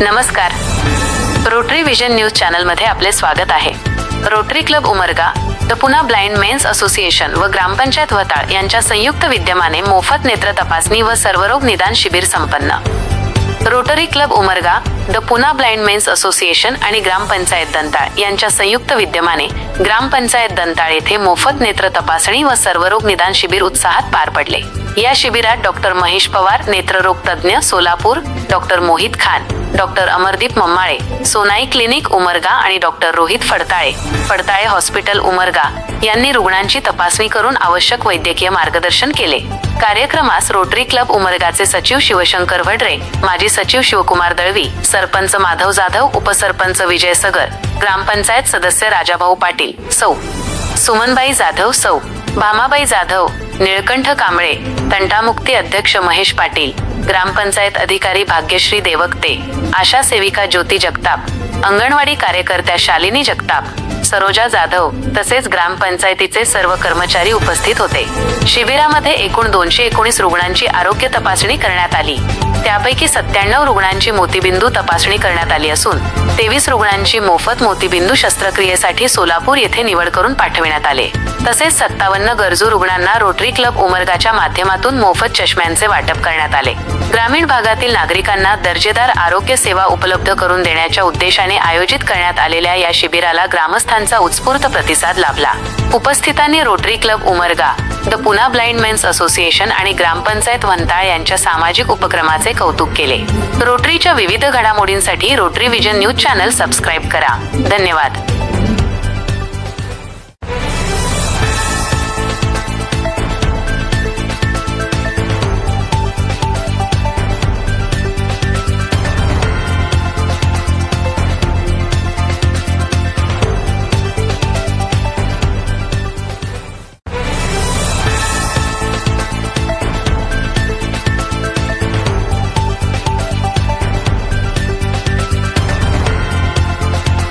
नमस्कार, rotary vision news चॅनलमध्ये आपले स्वागत आहे. Rotary club Umarga, the Poona blind men's association व ग्रामपंचायत वताळ यांच्या संयुक्त विद्यमाने मोफत नेत्र तपासणी व सर्वरोग निदान शिबिर संपन्न. Rotary club Umarga, the Poona blind men's association आणि ग्रामपंचायत दंताळ यांच्या संयुक्त विद्यमाने ग्रामपंचायत दंताळ येथे मोफत नेत्र तपासणी व सर्वरोग निदान शिबिर उत्साहात पार पडले. या शिबिरात डॉक्टर महेश पवार, नेत्ररोग तज्ज्ञ Solapur, doctor Mohit Khan, doctor Amardeep Mammale, Sonai clinic Umarga आणि डॉक्टर रोहित फडताळे हॉस्पिटल उमरगा यांनी रुग्णांची तपासणी करून आवश्यक वैद्यकीय मार्गदर्शन केले. कार्यक्रमास रोटरी क्लब उमरगाचे सचिव शिवशंकर वढरे, माजी सचिव शिवकुमार दळवी, सरपंच माधव जाधव, उपसरपंच विजय सगर, ग्रामपंचायत सदस्य राजाभाऊ पाटील, सौ सुमनबाई जाधव, सौ भामाबाई जाधव, निळकंठ कांबळे, तंटामुक्ती अध्यक्ष महेश पाटील, ग्रामपंचायत अधिकारी भाग्यश्री देवकते, आशा सेविका ज्योती जगताप, अंगणवाडी कार्यकर्त्या शालिनी जगताप, सरोजा जाधव तसेच ग्रामपंचायतीचे सर्व कर्मचारी उपस्थित होते. शिबिरामध्ये एकूण 219 रुग्णांची आरोग्य तपासणी करण्यात आली. त्यापैकी 97 रुग्णांची मोतीबिंदू तपासणी करण्यात आली असून 23 रुग्णांची मोफत मोतीबिंदू शस्त्रक्रियेसाठी सोलापूर येथे निवड करून पाठविण्यात आले. तसेच 57 गरजू रुग्णांना रोटरी क्लब उमरगाच्या माध्यमातून मोफत चष्म्यांचे वाटप करण्यात आले. ग्रामीण भागातील नागरिकांना दर्जेदार आरोग्य सेवा उपलब्ध करून देण्याच्या उद्देशाने आयोजित करण्यात आलेल्या या शिबिराला ग्रामस्थांचा उत्स्फूर्त प्रतिसाद लाभला. उपस्थितांनी Rotary club Umarga, the Poona blind men's association आणि ग्रामपंचायत वंताळ यांच्या सामाजिक उपक्रमाचे कौतुक केले. रोटरीच्या विविध घडामोडींसाठी Rotary vision news channel subscribe करा. धन्यवाद.